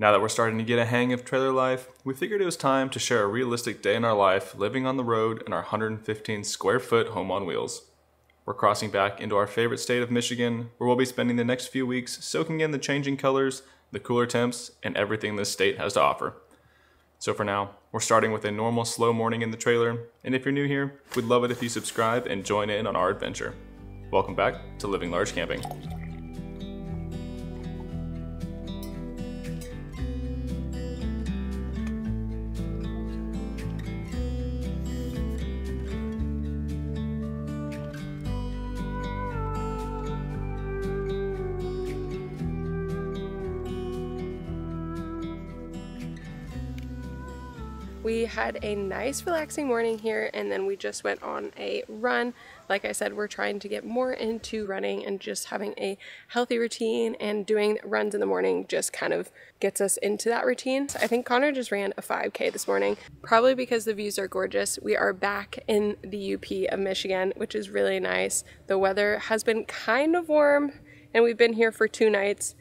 Now that we're starting to get a hang of trailer life, we figured it was time to share a realistic day in our life living on the road in our 115 square foot home on wheels. We're crossing back into our favorite state of Michigan, where we'll be spending the next few weeks soaking in the changing colors, the cooler temps, and everything this state has to offer. So for now, we're starting with a normal slow morning in the trailer, and if you're new here, we'd love it if you subscribe and join in on our adventure. Welcome back to Living Large Camping. We had a nice relaxing morning here, and then we just went on a run. Like I said, we're trying to get more into running and just having a healthy routine, and doing runs in the morning just kind of gets us into that routine. So I think Connor just ran a 5K this morning, probably because the views are gorgeous. We are back in the UP of Michigan, which is really nice. The weather has been kind of warm, and we've been here for 2 nights.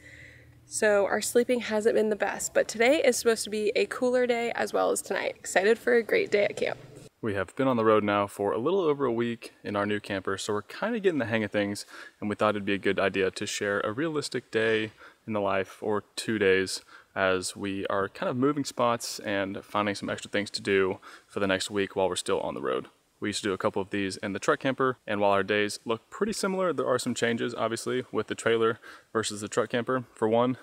So our sleeping hasn't been the best, but today is supposed to be a cooler day as well as tonight. Excited for a great day at camp. We have been on the road now for a little over a week in our new camper, so we're kind of getting the hang of things, and we thought it'd be a good idea to share a realistic day in the life, or 2 days, as we are kind of moving spots and finding some extra things to do for the next week while we're still on the road. We used to do a couple of these in the truck camper, and while our days look pretty similar, there are some changes, obviously, with the trailer versus the truck camper. For one,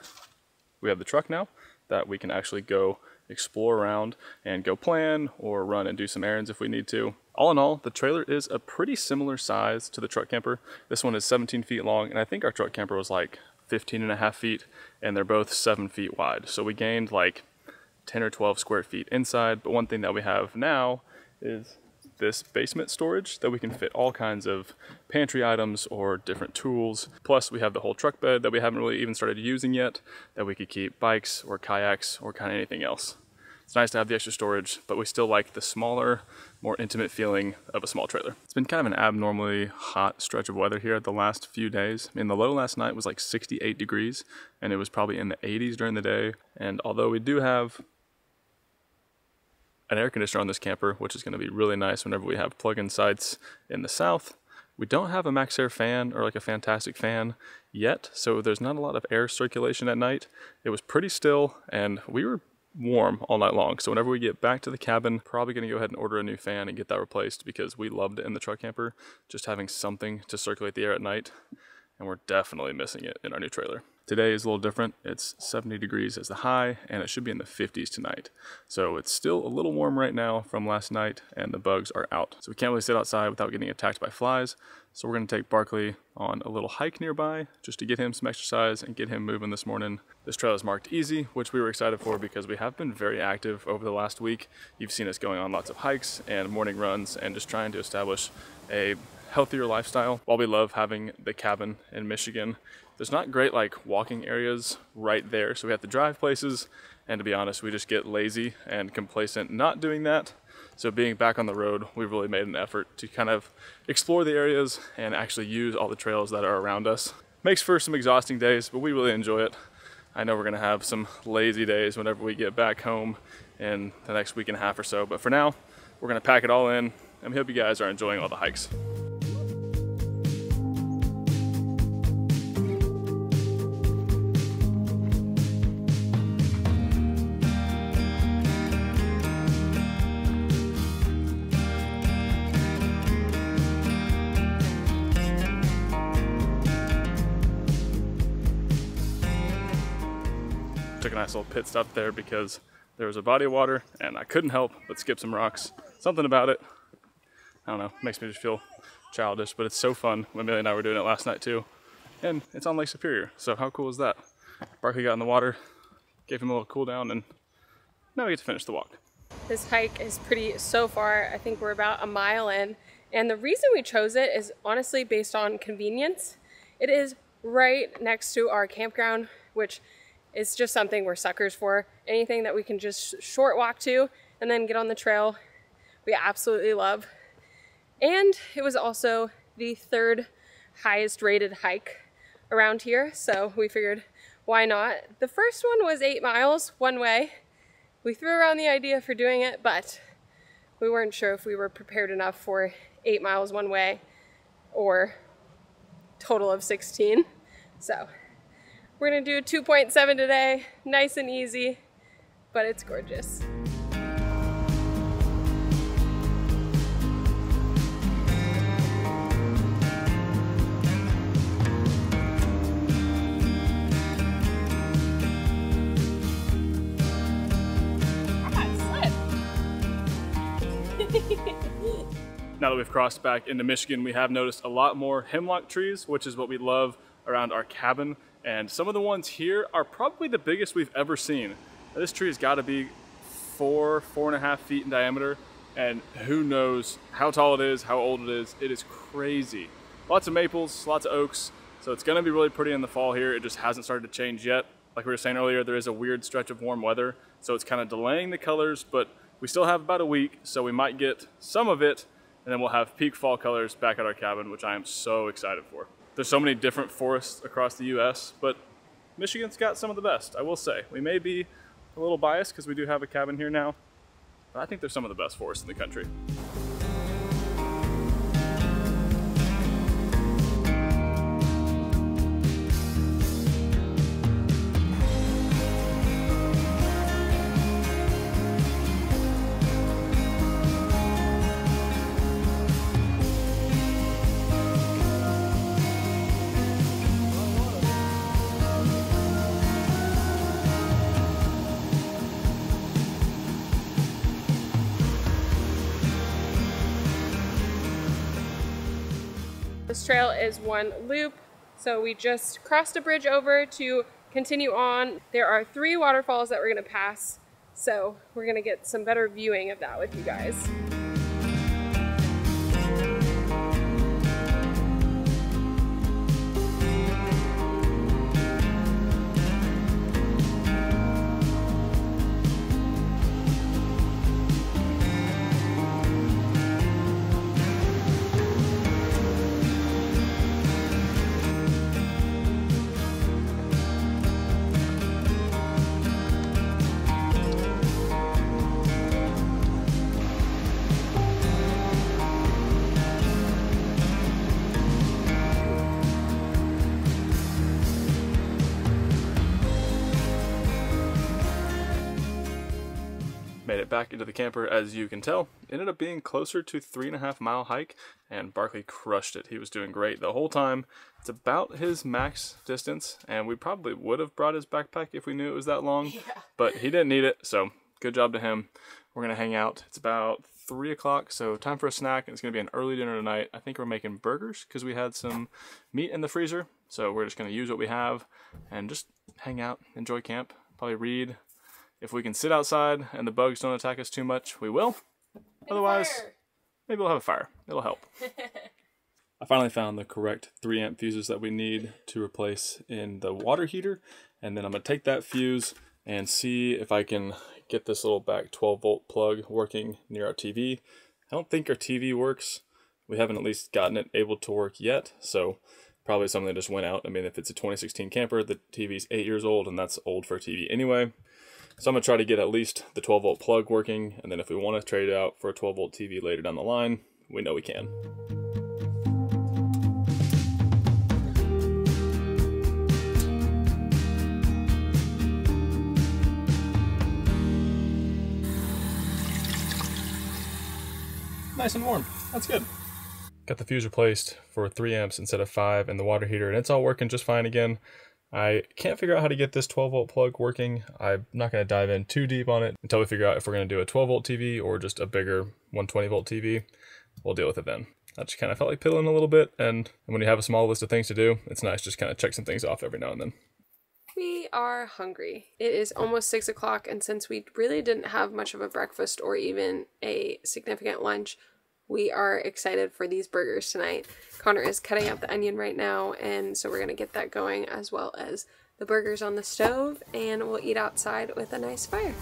we have the truck now that we can actually go explore around and go plan or run and do some errands if we need to. All in all, the trailer is a pretty similar size to the truck camper. This one is 17 feet long, and I think our truck camper was like 15.5 feet, and they're both 7 feet wide. So we gained like 10 or 12 square feet inside, but one thing that we have now is this basement storage that we can fit all kinds of pantry items or different tools. Plus we have the whole truck bed that we haven't really even started using yet, that we could keep bikes or kayaks or kind of anything else. It's nice to have the extra storage, but we still like the smaller, more intimate feeling of a small trailer. It's been kind of an abnormally hot stretch of weather here the last few days. I mean, the low last night was like 68 degrees, and it was probably in the 80s during the day. And although we do have an air conditioner on this camper, which is going to be really nice whenever we have plug-in sites in the south, we don't have a max air fan or like a fantastic fan yet, so there's not a lot of air circulation at night. It was pretty still, and we were warm all night long. So whenever we get back to the cabin, probably going to go ahead and order a new fan and get that replaced, because we loved it in the truck camper, just having something to circulate the air at night, and we're definitely missing it in our new trailer. Today is a little different. It's 70 degrees as the high, and it should be in the 50s tonight. So it's still a little warm right now from last night, and the bugs are out. So we can't really sit outside without getting attacked by flies. So we're gonna take Barkley on a little hike nearby just to get him some exercise and get him moving this morning. This trail is marked easy, which we were excited for because we have been very active over the last week. You've seen us going on lots of hikes and morning runs and just trying to establish a healthier lifestyle. While we love having the cabin in Michigan, there's not great like walking areas right there, so we have to drive places, and to be honest, we just get lazy and complacent not doing that. So being back on the road, we've really made an effort to kind of explore the areas and actually use all the trails that are around us. Makes for some exhausting days, but we really enjoy it. I know we're gonna have some lazy days whenever we get back home in the next week and a half or so, but for now, we're gonna pack it all in, and we hope you guys are enjoying all the hikes. Took a nice little pit stop there because there was a body of water and I couldn't help but skip some rocks. Something about it, I don't know, makes me just feel childish, but it's so fun. Amelia and I were doing it last night too. And it's on Lake Superior, so how cool is that? Barkley got in the water, gave him a little cool down, and now we get to finish the walk. This hike is pretty so far. I think we're about a mile in. And the reason we chose it is honestly based on convenience. It is right next to our campground, which is just something we're suckers for. Anything that we can just short walk to and then get on the trail, we absolutely love. And it was also the 3rd highest rated hike around here, so we figured why not? The first one was 8 miles one way. We threw around the idea for doing it, but we weren't sure if we were prepared enough for 8 miles one way or total of 16. So we're gonna do 2.7 today, nice and easy, but it's gorgeous. Now that we've crossed back into Michigan, we have noticed a lot more hemlock trees, which is what we love around our cabin. And some of the ones here are probably the biggest we've ever seen. This tree has got to be 4.5 feet in diameter, and who knows how tall it is, how old it is. It is crazy. Lots of maples, lots of oaks, so it's going to be really pretty in the fall here. It just hasn't started to change yet. Like we were saying earlier, there is a weird stretch of warm weather, so it's kind of delaying the colors, but we still have about a week, so we might get some of it, and then we'll have peak fall colors back at our cabin, which I am so excited for. There's so many different forests across the US, but Michigan's got some of the best, I will say. We may be a little biased because we do have a cabin here now, but I think there's some of the best forests in the country. This trail is one loop, so we just crossed a bridge over to continue on. There are 3 waterfalls that we're gonna pass, so we're gonna get some better viewing of that with you guys. Made it back into the camper, as you can tell. Ended up being closer to 3.5 mile hike, and Barkley crushed it. He was doing great the whole time. It's about his max distance, and we probably would have brought his backpack if we knew it was that long, but he didn't need it, so good job to him. We're gonna hang out. It's about 3 o'clock, so time for a snack, and it's gonna be an early dinner tonight. I think we're making burgers because we had some meat in the freezer, so we're just gonna use what we have and just hang out, enjoy camp, probably read. If we can sit outside and the bugs don't attack us too much, we will. Otherwise, maybe we'll have a fire. It'll help. I finally found the correct 3 amp fuses that we need to replace in the water heater. And then I'm going to take that fuse and see if I can get this little back 12 volt plug working near our TV. I don't think our TV works. We haven't at least gotten it able to work yet. So probably something that just went out. I mean, if it's a 2016 camper, the TV's 8 years old, and that's old for a TV anyway. So I'm going to try to get at least the 12 volt plug working, and then if we want to trade it out for a 12 volt TV later down the line, we know we can. Nice and warm. That's good. Got the fuse replaced for 3 amps instead of 5 in the water heater, and it's all working just fine again. I can't figure out how to get this 12 volt plug working. I'm not going to dive in too deep on it until we figure out if we're going to do a 12 volt TV or just a bigger 120 volt TV. We'll deal with it then. I just kind of felt like pilling a little bit, and when you have a small list of things to do, it's nice just kind of check some things off every now and then. We are hungry. It is almost 6 o'clock, and since we really didn't have much of a breakfast or even a significant lunch, we are excited for these burgers tonight. Connor is cutting up the onion right now, and so we're going to get that going, as well as the burgers on the stove, and we'll eat outside with a nice fire.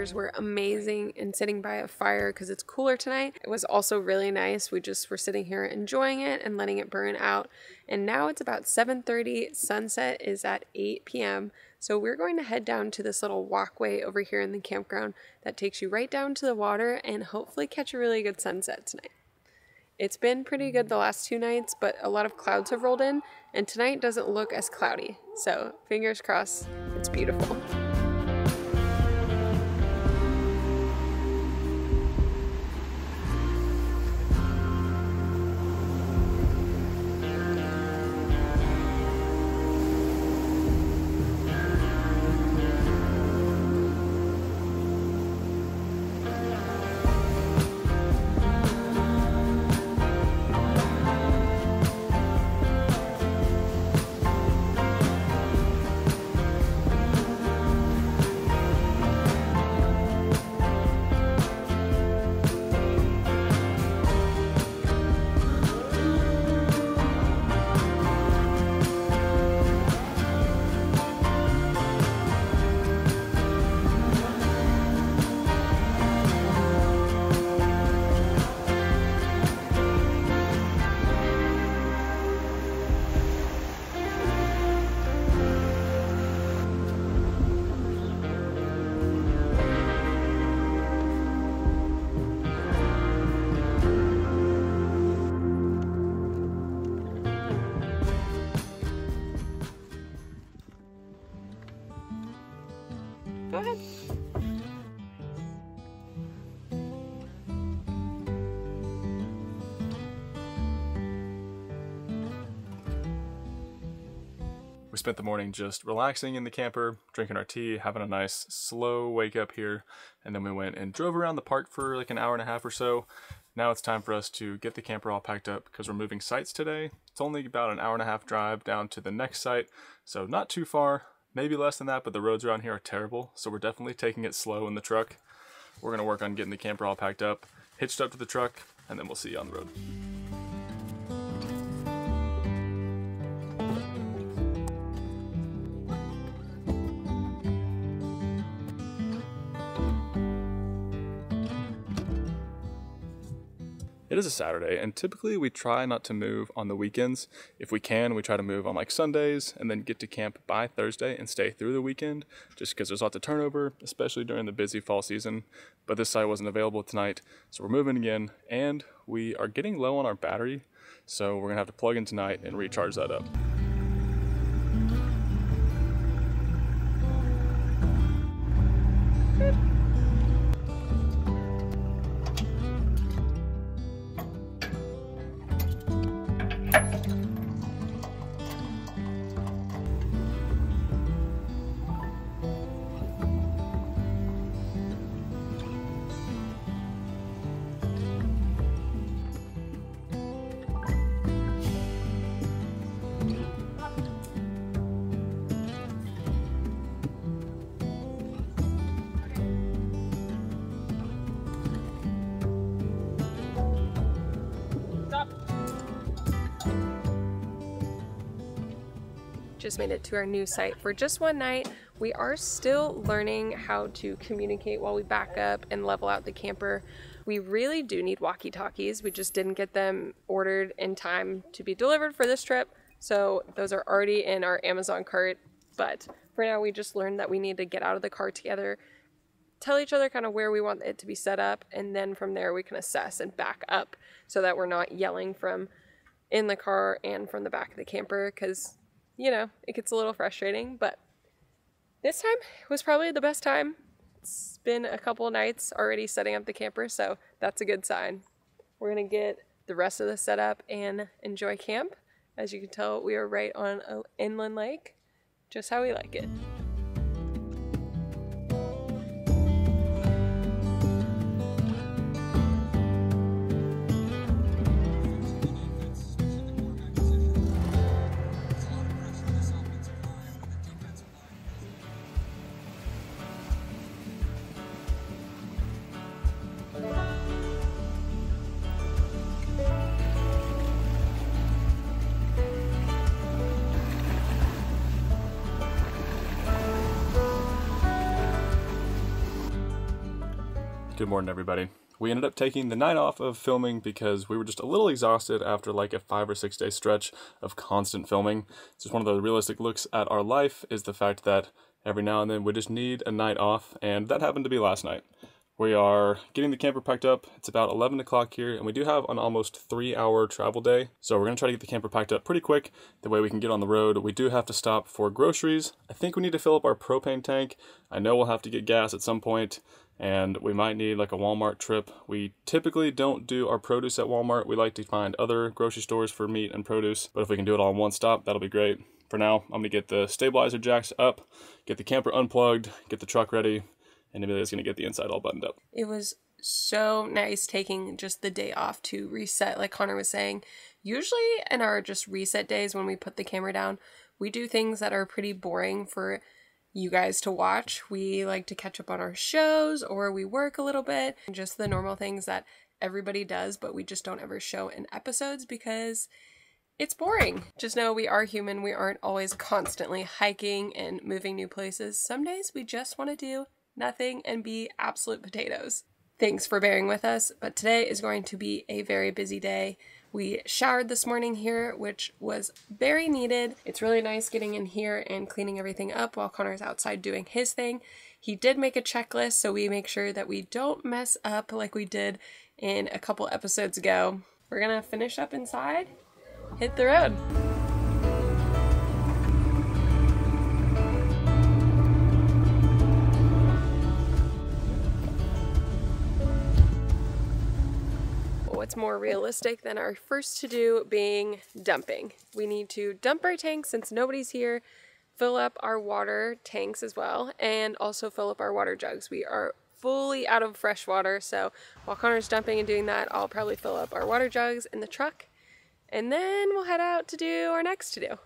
campers were amazing, and sitting by a fire because it's cooler tonight. It was also really nice. We just were sitting here enjoying it and letting it burn out. And now it's about 7:30. Sunset is at 8 p.m. So we're going to head down to this little walkway over here in the campground that takes you right down to the water and hopefully catch a really good sunset tonight. It's been pretty good the last 2 nights, but a lot of clouds have rolled in, and tonight doesn't look as cloudy. So fingers crossed, it's beautiful. Go ahead. We spent the morning just relaxing in the camper, drinking our tea, having a nice slow wake up here, and then we went and drove around the park for like an hour and a half or so. Now it's time for us to get the camper all packed up because we're moving sites today. It's only about an hour and a half drive down to the next site, so not too far. Maybe less than that, but the roads around here are terrible, so we're definitely taking it slow in the truck. We're going to work on getting the camper all packed up, hitched up to the truck, and then we'll see you on the road. It is a Saturday, and typically we try not to move on the weekends. If we can, we try to move on like Sundays and then get to camp by Thursday and stay through the weekend, just because there's lots of turnover, especially during the busy fall season. But this site wasn't available tonight, so we're moving again, and we are getting low on our battery, so we're gonna have to plug in tonight and recharge that up. Just made it to our new site for just one night. We are still learning how to communicate while we back up and level out the camper. We really do need walkie-talkies. We just didn't get them ordered in time to be delivered for this trip, so those are already in our Amazon cart. But for now, we just learned that we need to get out of the car together, tell each other kind of where we want it to be set up, and then from there we can assess and back up so that we're not yelling from in the car and from the back of the camper, because you know, it gets a little frustrating, but this time was probably the best time. It's been a couple of nights already setting up the camper, so that's a good sign. We're gonna get the rest of the setup and enjoy camp. As you can tell, we are right on an inland lake, just how we like it. Good morning, everybody. We ended up taking the night off of filming because we were just a little exhausted after like a 5 or 6 day stretch of constant filming. It's just one of the realistic looks at our life is the fact that every now and then we just need a night off, and that happened to be last night. We are getting the camper packed up. It's about 11 o'clock here, and we do have an almost 3-hour travel day. So we're going to try to get the camper packed up pretty quick. The way we can get on the road. We do have to stop for groceries. I think we need to fill up our propane tank. I know we'll have to get gas at some point, and we might need like a Walmart trip. We typically don't do our produce at Walmart. We like to find other grocery stores for meat and produce, but if we can do it all in one stop, that'll be great. For now, I'm going to get the stabilizer jacks up, get the camper unplugged, get the truck ready, and Amelia's going to get the inside all buttoned up. It was so nice taking just the day off to reset, like Connor was saying. Usually in our just reset days when we put the camera down, we do things that are pretty boring for you guys to watch. We like to catch up on our shows, or we work a little bit, just the normal things that everybody does, but we just don't ever show in episodes because it's boring. Just know we are human. We aren't always constantly hiking and moving new places. Some days we just want to do nothing and be absolute potatoes. Thanks for bearing with us, but today is going to be a very busy day. We showered this morning here, which was very needed. It's really nice getting in here and cleaning everything up while Connor's outside doing his thing. He did make a checklist, so we make sure that we don't mess up like we did in a couple episodes ago. We're gonna finish up inside, hit the road. What's more realistic than our first to do being dumping? We need to dump our tanks since nobody's here, fill up our water tanks as well, and also fill up our water jugs. We are fully out of fresh water, so while Connor's dumping and doing that, I'll probably fill up our water jugs in the truck, and then we'll head out to do our next to do.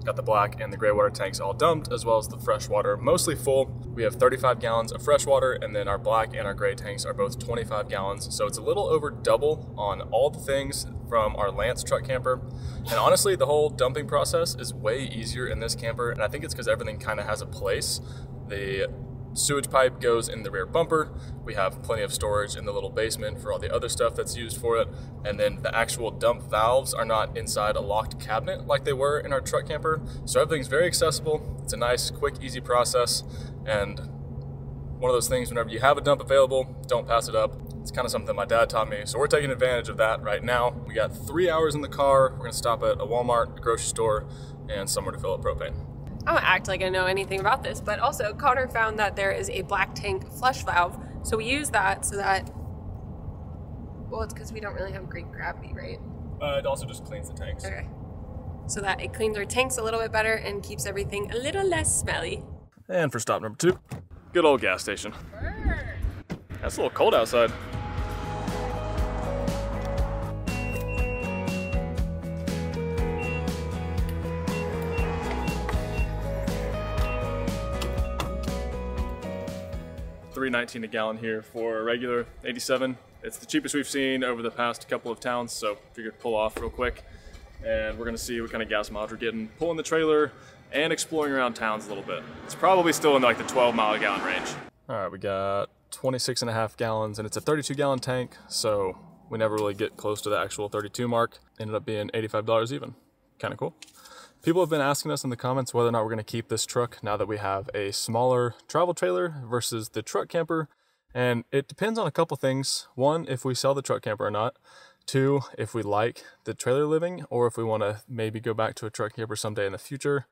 Got the black and the gray water tanks all dumped, as well as the fresh water mostly full. We have 35 gallons of fresh water, and then our black and our gray tanks are both 25 gallons. So it's a little over double on all the things from our Lance truck camper. And honestly, the whole dumping process is way easier in this camper, and I think it's because everything kind of has a place. The sewage pipe goes in the rear bumper. We have plenty of storage in the little basement for all the other stuff that's used for it. And then the actual dump valves are not inside a locked cabinet like they were in our truck camper. So everything's very accessible. It's a nice, quick, easy process. And one of those things, whenever you have a dump available, don't pass it up. It's kind of something that my dad taught me. So we're taking advantage of that right now. We got 3 hours in the car. We're gonna stop at a Walmart, a grocery store, and somewhere to fill up propane. I don't act like I know anything about this, but also Connor found that there is a black tank flush valve, so we use that so that, well, it's because we don't really have great gravity, right? It also just cleans the tanks. Okay. So that it cleans our tanks a little bit better and keeps everything a little less smelly. And for stop number 2, good old gas station. It's a little cold outside. $3.19 a gallon here for a regular 87. It's the cheapest we've seen over the past couple of towns, so figured pull off real quick. And we're gonna see what kind of gas mileage we're getting, pulling the trailer and exploring around towns a little bit. It's probably still in like the 12 mile a gallon range. All right, we got 26.5 gallons, and it's a 32 gallon tank, so we never really get close to the actual 32 mark. Ended up being $85 even. Kind of cool. People have been asking us in the comments whether or not we're going to keep this truck now that we have a smaller travel trailer versus the truck camper. And it depends on a couple things. One, if we sell the truck camper or not. Two, if we like the trailer living or if we want to maybe go back to a truck camper someday in the future.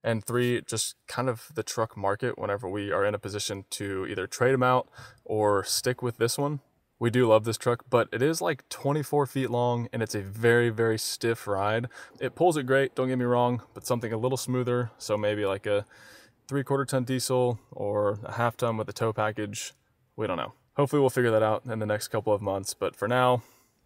And three, just kind of the truck market whenever we are in a position to either trade them out or stick with this one. We do love this truck, but it is like 24 feet long and it's a very, very stiff ride. It pulls it great, don't get me wrong, but something a little smoother. So maybe like a 3/4 ton diesel or a 1/2 ton with a tow package. We don't know. Hopefully we'll figure that out in the next couple of months. But for now,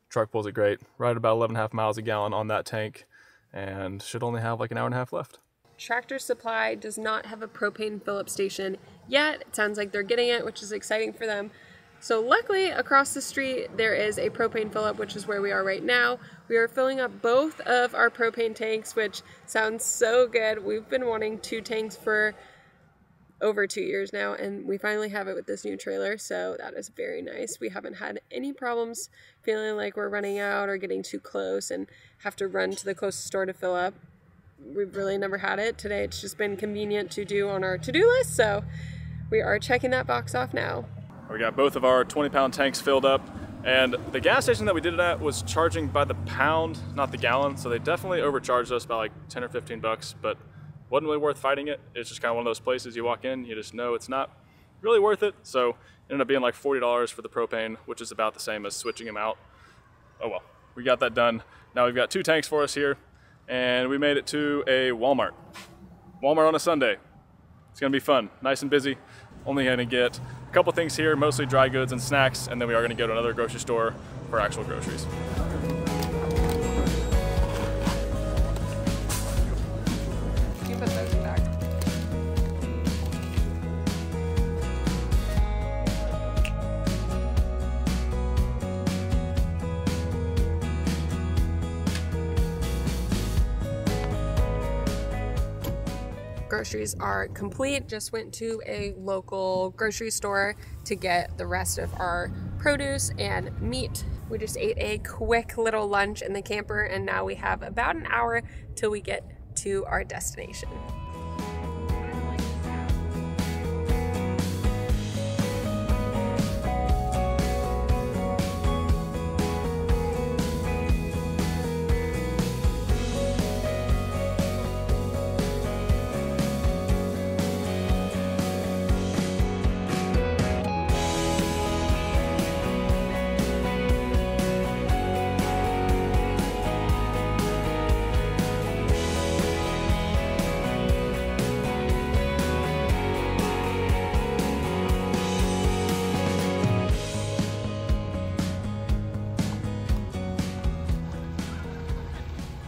truck pulls it great. Right about 11.5 miles a gallon on that tank and should only have like an hour and a half left. Tractor Supply does not have a propane fill-up station yet. It sounds like they're getting it, which is exciting for them. So luckily, across the street, there is a propane fill-up, which is where we are right now. We are filling up both of our propane tanks, which sounds so good. We've been wanting 2 tanks for over 2 years now, and we finally have it with this new trailer, so that is very nice. We haven't had any problems feeling like we're running out or getting too close and have to run to the closest store to fill up. We've really never had it. Today it's just been convenient to do on our to-do list, so we are checking that box off now. We got both of our 20-pound tanks filled up, and the gas station that we did it at was charging by the pound, not the gallon, so they definitely overcharged us by like 10 or 15 bucks, but wasn't really worth fighting it. It's just kind of one of those places you walk in, you just know it's not really worth it. So it ended up being like $40 for the propane, which is about the same as switching them out. Oh well, we got that done. Now we've got 2 tanks for us here, and we made it to a Walmart. Walmart on a Sunday. It's gonna be fun, nice and busy. Only gonna get a couple things here, mostly dry goods and snacks, and then we are gonna go to another grocery store for actual groceries. Put those back. Groceries are complete. Just went to a local grocery store to get the rest of our produce and meat. We just ate a quick little lunch in the camper, and now we have about an hour till we get to our destination.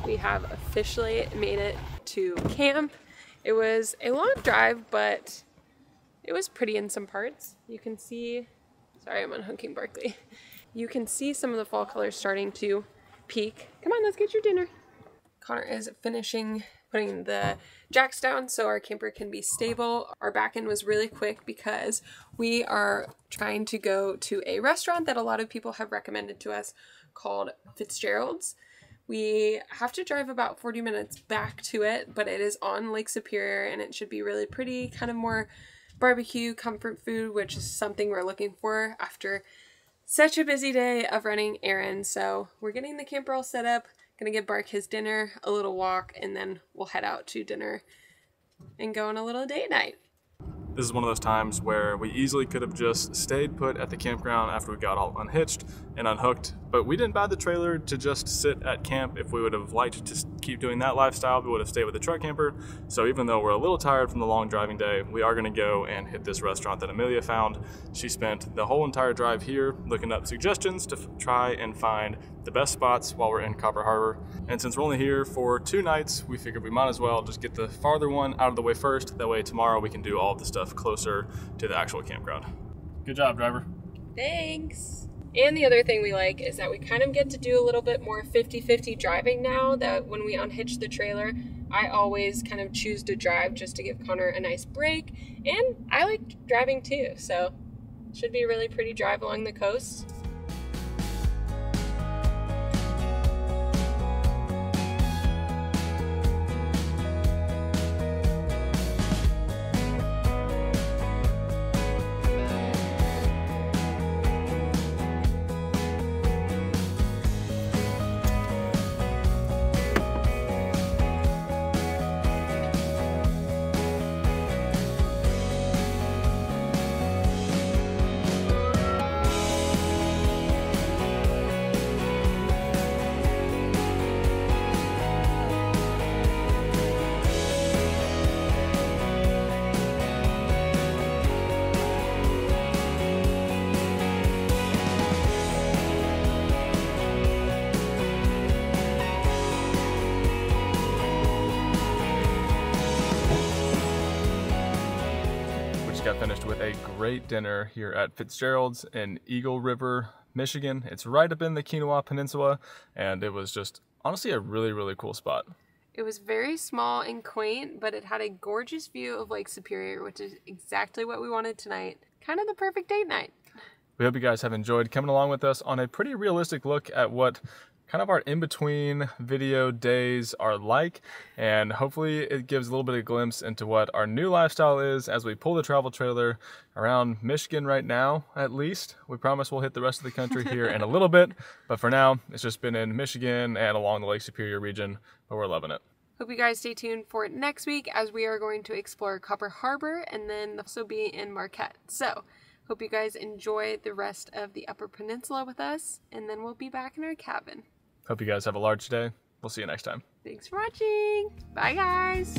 We have officially made it to camp. It was a long drive, but it was pretty in some parts. You can see, sorry, I'm unhooking Barkley. You can see some of the fall colors starting to peak. Come on, let's get your dinner. Connor is finishing putting the jacks down so our camper can be stable. Our back end was really quick because we are trying to go to a restaurant that a lot of people have recommended to us called Fitzgerald's. We have to drive about 40 minutes back to it, but it is on Lake Superior and it should be really pretty, kind of more barbecue, comfort food, which is something we're looking for after such a busy day of running errands. So we're getting the camper all set up, gonna give Bark his dinner, a little walk, and then we'll head out to dinner and go on a little date night. This is one of those times where we easily could have just stayed put at the campground after we got all unhitched and unhooked, but we didn't buy the trailer to just sit at camp. If we would have liked to keep doing that lifestyle, we would have stayed with the truck camper. So even though we're a little tired from the long driving day, we are gonna go and hit this restaurant that Amelia found. She spent the whole entire drive here looking up suggestions to try and find the best spots while we're in Copper Harbor. And since we're only here for 2 nights, we figured we might as well just get the farther one out of the way first. That way tomorrow we can do all of the stuff closer to the actual campground. Good job, driver. Thanks. And the other thing we like is that we kind of get to do a little bit more 50-50 driving now. That when we unhitch the trailer, I always kind of choose to drive just to give Connor a nice break. And I like driving too, so it should be a really pretty drive along the coast. Got finished with a great dinner here at Fitzgerald's in Eagle River, Michigan. It's right up in the Kinawa Peninsula, and it was just honestly a really, really cool spot. It was very small and quaint, but it had a gorgeous view of Lake Superior, which is exactly what we wanted tonight. Kind of the perfect date night. We hope you guys have enjoyed coming along with us on a pretty realistic look at what kind of our in-between video days are like, and hopefully it gives a little bit of a glimpse into what our new lifestyle is as we pull the travel trailer around Michigan right now, at least. We promise we'll hit the rest of the country here in a little bit, but for now, it's just been in Michigan and along the Lake Superior region, but we're loving it. Hope you guys stay tuned for next week as we are going to explore Copper Harbor and then also be in Marquette. So, hope you guys enjoy the rest of the Upper Peninsula with us, and then we'll be back in our cabin. Hope you guys have a large day. We'll see you next time. Thanks for watching. Bye, guys.